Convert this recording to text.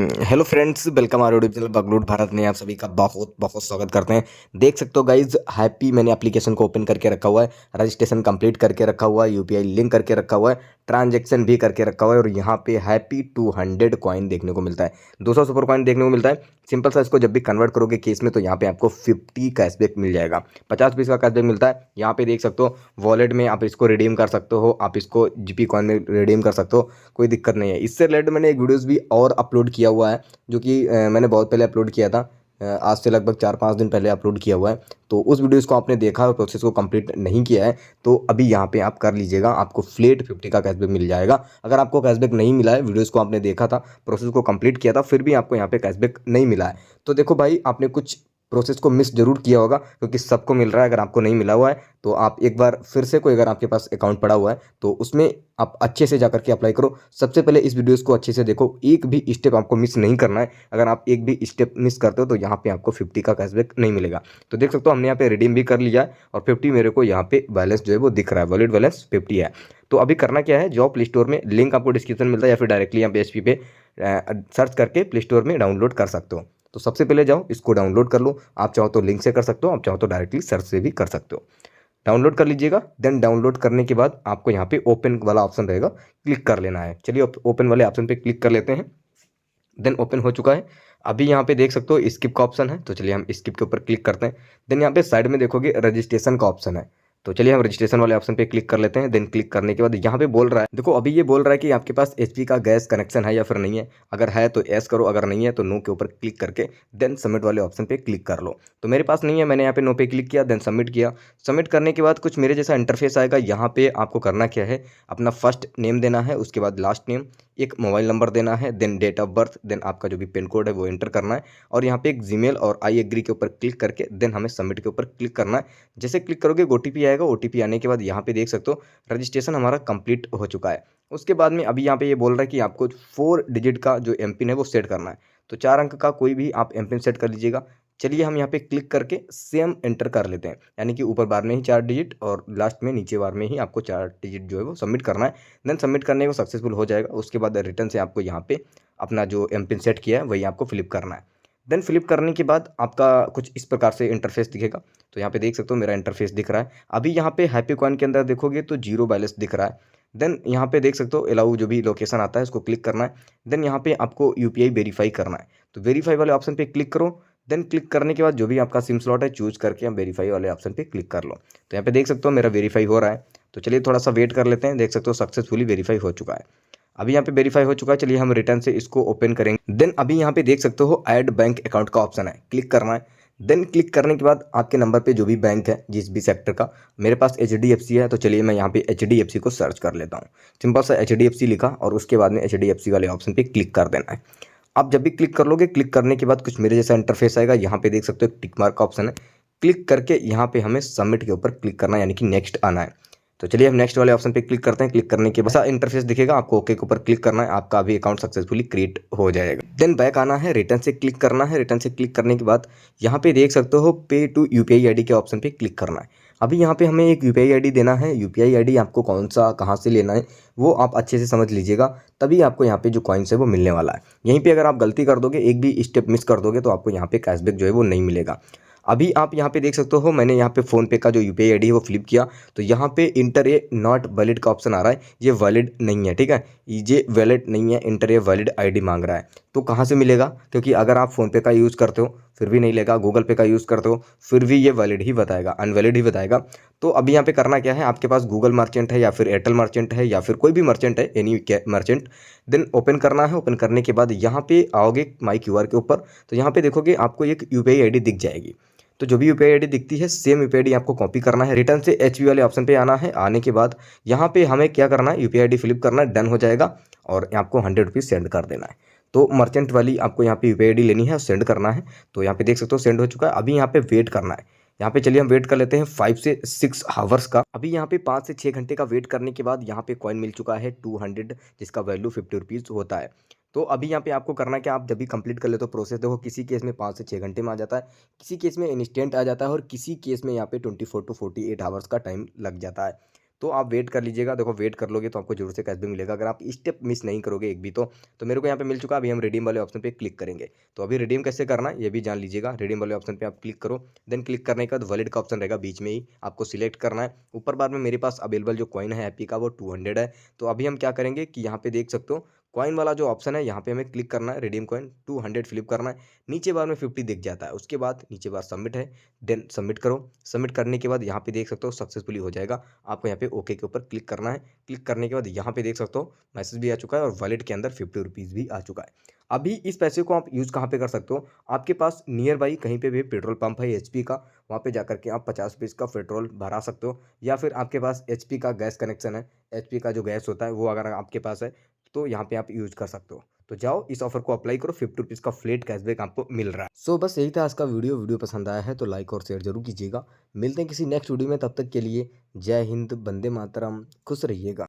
Hello friends, welcome our YouTube channel बगलूट भारत में आप सभी का बहुत बहुत स्वागत करते हैं। देख सकते हो गाइज, हैप्पी मैंने एप्लीकेशन को ओपन करके रखा हुआ है, रजिस्ट्रेशन कंप्लीट करके रखा हुआ है, यूपीआई लिंक करके रखा हुआ है, ट्रांजैक्शन भी करके रखा हुआ है और यहाँ पे हैप्पी 200 कॉइन देखने को मिलता है, 200 सुपर कॉइन देखने को मिलता है। सिंपल सा इसको जब भी कन्वर्ट करोगे केस में तो यहाँ पे आपको 50 कैशबैक मिल जाएगा, 50 पीस का कैशबैक मिलता है। यहाँ पे देख सकते हो वॉलेट में आप इसको रिडीम कर सकते हो, आप इसको जीपी कॉइन में रिडीम कर सकते हो, कोई दिक्कत नहीं है। इससे रिलेटेड मैंने एक वीडियोस भी और अपलोड किया हुआ है, जो कि मैंने बहुत पहले अपलोड किया था, आज से लगभग 4-5 दिन पहले अपलोड किया हुआ है। तो उस वीडियोस को आपने देखा और प्रोसेस को कंप्लीट नहीं किया है तो अभी यहाँ पे आप कर लीजिएगा, आपको फ्लैट 50 का कैशबैक मिल जाएगा। अगर आपको कैशबैक नहीं मिला है, वीडियोस को आपने देखा था, प्रोसेस को कंप्लीट किया था, फिर भी आपको यहाँ पे कैशबैक नहीं मिला है, तो देखो भाई, आपने कुछ प्रोसेस को मिस जरूर किया होगा, क्योंकि सबको मिल रहा है। अगर आपको नहीं मिला हुआ है तो आप एक बार फिर से, कोई अगर आपके पास अकाउंट पड़ा हुआ है तो उसमें आप अच्छे से जाकर के अप्लाई करो। सबसे पहले इस वीडियोस को अच्छे से देखो, एक भी स्टेप आपको मिस नहीं करना है। अगर आप एक भी स्टेप मिस करते हो तो यहाँ पे आपको 50 का कैशबैक नहीं मिलेगा। तो देख सकते हो हमने यहाँ पे रिडीम भी कर लिया है और 50 मेरे को यहाँ पे बैलेंस जो है वो दिख रहा है, वॉलेट बैलेंस 50 है। तो अभी करना क्या है, जाओ प्ले स्टोर में, लिंक आपको डिस्क्रिप्शन मिलता है या फिर डायरेक्टली यहाँ पे एचपी पे सर्च करके प्ले स्टोर में डाउनलोड कर सकते हो। तो सबसे पहले जाओ इसको डाउनलोड कर लो, आप चाहो तो लिंक से कर सकते हो, आप चाहो तो डायरेक्टली सर्च से भी कर सकते हो। डाउनलोड कर लीजिएगा। देन डाउनलोड करने के बाद आपको यहाँ पे ओपन वाला ऑप्शन रहेगा, क्लिक कर लेना है। चलिए ओपन वाले ऑप्शन पे क्लिक कर लेते हैं। देन ओपन हो चुका है। अभी यहाँ पे देख सकते हो स्किप का ऑप्शन है, तो चलिए हम स्किप के ऊपर क्लिक करते हैं। देन यहाँ पे साइड में देखोगे रजिस्ट्रेशन का ऑप्शन है, तो चलिए हम रजिस्ट्रेशन वाले ऑप्शन पे क्लिक कर लेते हैं। देन क्लिक करने के बाद यहाँ पे बोल रहा है, देखो अभी ये बोल रहा है कि आपके पास एचपी का गैस कनेक्शन है या फिर नहीं है। अगर है तो एस करो, अगर नहीं है तो नो के ऊपर क्लिक करके देन सबमिट वाले ऑप्शन पे क्लिक कर लो। तो मेरे पास नहीं है, मैंने यहाँ पे नो पे क्लिक किया, देन सबमिट किया। सबमिट करने के बाद कुछ मेरे जैसा इंटरफेस आएगा। यहाँ पे आपको करना क्या है, अपना फर्स्ट नेम देना है, उसके बाद लास्ट नेम, एक मोबाइल नंबर देना है, then date of birth, then आपका जो भी पिन कोड है वो एंटर करना है और यहाँ पे एक जीमेल और आई एग्री के ऊपर क्लिक करके देन हमें सबमिट के ऊपर क्लिक करना है। जैसे क्लिक करोगे ओटीपी आएगा, ओटीपी आने के बाद यहाँ पे देख सकते हो रजिस्ट्रेशन हमारा कंप्लीट हो चुका है। उसके बाद में अभी यहाँ पे ये बोल रहा है कि आपको 4 डिजिट का जो एमपिन है वो सेट करना है, तो 4 अंक का कोई भी आप एमपिन सेट कर लीजिएगा। चलिए हम यहाँ पे क्लिक करके सेम एंटर कर लेते हैं, यानी कि ऊपर बार में ही 4 डिजिट और लास्ट में नीचे बार में ही आपको 4 डिजिट जो है वो सबमिट करना है। देन सबमिट करने को सक्सेसफुल हो जाएगा। उसके बाद रिटर्न से आपको यहाँ पे अपना जो एमपिन सेट किया है वही आपको फिलिप करना है। देन फिलिप करने के बाद आपका कुछ इस प्रकार से इंटरफेस दिखेगा। तो यहाँ पे देख सकते हो मेरा इंटरफेस दिख रहा है। अभी यहाँ पे हैप्पी कॉइन के अंदर देखोगे तो जीरो बैलेंस दिख रहा है। देन यहाँ पे देख सकते हो अलाउ जो भी लोकेशन आता है उसको क्लिक करना है। देन यहाँ पे आपको यूपीआई वेरीफाई करना है, तो वेरीफाई वाले ऑप्शन पे क्लिक करो। देन क्लिक करने के बाद जो भी आपका सिम स्लॉट है चूज करके हम वेरीफाई वाले ऑप्शन पे क्लिक कर लो। तो यहाँ पे देख सकते हो मेरा वेरीफाई हो रहा है, तो चलिए थोड़ा सा वेट कर लेते हैं। देख सकते हो सक्सेसफुली वेरीफाई हो चुका है। अभी यहाँ पे वेरीफाई हो चुका है। चलिए हम रिटर्न से इसको ओपन करेंगे। देन अभी यहाँ पे देख सकते हो ऐड बैंक अकाउंट का ऑप्शन है, क्लिक करना है। देन क्लिक करने के बाद आपके नंबर पे जो भी बैंक है, जिस भी सेक्टर का, मेरे पास एचडीएफसी है, तो चलिए मैं यहाँ पे एचडीएफसी को सर्च कर लेता हूँ। सिंपल सा एचडीएफसी लिखा और उसके बाद में एचडीएफसी वाले ऑप्शन पे क्लिक कर देना है। आप जब भी क्लिक कर लोगे, क्लिक करने के बाद कुछ मेरे जैसा इंटरफेस आएगा। यहाँ पे देख सकते हो एक टिक मार्क का ऑप्शन है, क्लिक करके यहाँ पे हमें सबमिट के ऊपर क्लिक करना है, यानी कि नेक्स्ट आना है। तो चलिए हम नेक्स्ट वाले ऑप्शन पे क्लिक करते हैं। क्लिक करने के बाद ऐसा इंटरफेस दिखेगा, आपको ओके के ऊपर क्लिक करना है, आपका अभी अकाउंट सक्सेसफुली क्रिएट हो जाएगा। देन बैक आना है, रिटर्न से क्लिक करना है। रिटर्न से क्लिक करने के बाद यहाँ पे देख सकते हो पे टू यूपीआई आईडी के ऑप्शन पे क्लिक करना है। अभी यहाँ पे हमें एक यूपीआई आईडी देना है। यूपीआई आईडी आपको कौन सा कहाँ से लेना है वो आप अच्छे से समझ लीजिएगा, तभी आपको यहाँ पे जो कॉइन्स है वो मिलने वाला है। यहीं पे अगर आप गलती कर दोगे, एक भी स्टेप मिस कर दोगे, तो आपको यहाँ पे कैशबैक जो है वो नहीं मिलेगा। अभी आप यहाँ पे देख सकते हो मैंने यहाँ पे फ़ोनपे का जो यूपीआई आईडी है वो फ्लिप किया, तो यहाँ पे इंटर ए नॉट वैलिड का ऑप्शन आ रहा है, ये वैलिड नहीं है, ठीक है, ये वैलिड नहीं है, इंटर ए वैलिड आईडी मांग रहा है। तो कहाँ से मिलेगा, क्योंकि अगर आप फ़ोनपे का यूज़ करते हो फिर भी नहीं लेगा, गूगल पे का यूज़ करते हो फिर भी ये वैलिड ही बताएगा, अनवैलिड ही बताएगा। तो अभी यहाँ पे करना क्या है, आपके पास गूगल मर्चेंट है या फिर एयरटेल मर्चेंट है या फिर कोई भी मर्चेंट है, एनी मर्चेंट, देन ओपन करना है। ओपन करने के बाद यहाँ पे आओगे माई क्यूआर के ऊपर, तो यहाँ पे देखोगे आपको एक यूपीआई आईडी दिख जाएगी। तो जो भी यूपीआई आईडी दिखती है सेम यूपीआई आईडी आपको कॉपी करना है। रिटर्न से एचपी वाले ऑप्शन पे आना है। आने के बाद यहाँ पे हमें क्या करना है, यूपीआई आईडी फिलिप करना है, डन हो जाएगा और आपको 100 रुपीज़ सेंड कर देना है। तो मर्चेंट वाली आपको यहाँ पे यूपीआई आईडी लेनी है और सेंड करना है। तो यहाँ पे देख सकते हो सेंड हो चुका है। अभी यहाँ पे वेट करना है। यहाँ पे चलिए हम वेट कर लेते हैं 5 से 6 आवर्स का। अभी यहाँ पे 5 से 6 घंटे का वेट करने के बाद यहाँ पे कॉइन मिल चुका है 200, जिसका वैल्यू 50 रुपीज़ होता है। तो अभी यहाँ पे आपको करना क्या, आप जब भी कंप्लीट कर ले तो प्रोसेस देखो, किसी केस में 5 से 6 घंटे में आ जाता है, किसी केस में इंस्टेंट आ जाता है और किसी केस में यहाँ पे 24 to 48 आवर्स का टाइम लग जाता है। तो आप वेट कर लीजिएगा। देखो वेट कर लोगे तो आपको जरूर से कैशबैक मिलेगा। अगर आप स्टेप मिस नहीं करोगे एक भी तो मेरे को यहाँ पे मिल चुका है। अभी हम रिडीम वाले ऑप्शन पे क्लिक करेंगे। तो अभी रिडीम कैसे करना है ये भी जान लीजिएगा। रिडीम वाले ऑप्शन पे आप क्लिक करो, देन क्लिक करने के बाद वॉलेट का ऑप्शन रहेगा, बीच में ही आपको सिलेक्ट करना है। ऊपर बार में मेरे पास अवेलेबल जो कॉइन है हैप्पी का वो 200 है। तो अभी हम क्या करेंगे कि यहाँ पे देख सकते हो कॉइन वाला जो ऑप्शन है यहाँ पे हमें क्लिक करना है, रिडीम कॉइन 200 फ्लिप करना है। नीचे बार में 50 दिख जाता है, उसके बाद नीचे बार सबमिट है, देन सबमिट करो। सबमिट करने के बाद यहाँ पे देख सकते हो सक्सेसफुली हो जाएगा। आपको यहाँ पे ओके के ऊपर क्लिक करना है। क्लिक करने के बाद यहाँ पे देख सकते हो मैसेज भी आ चुका है और वॉलेट के अंदर 50 रुपीज़ भी आ चुका है। अभी इस पैसे को आप यूज़ कहाँ पे कर सकते हो, आपके पास नियर बाई कहीं पे भी पेट्रोल पंप है एचपी का, वहाँ पे जाकर के आप 50 रुपीज़ का पेट्रोल भरा सकते हो। या फिर आपके पास एचपी का गैस कनेक्शन है, एचपी का जो गैस होता है वो अगर आपके पास है तो यहाँ पे आप यूज़ कर सकते हो। तो जाओ इस ऑफर को अप्लाई करो, 50 रुपीज़ का फ्लैट कैशबैक आपको मिल रहा है। सो बस यही था आज का वीडियो पसंद आया है तो लाइक और शेयर जरूर कीजिएगा। मिलते हैं किसी नेक्स्ट वीडियो में, तब तक के लिए जय हिंद, वंदे मातरम, खुश रहिएगा।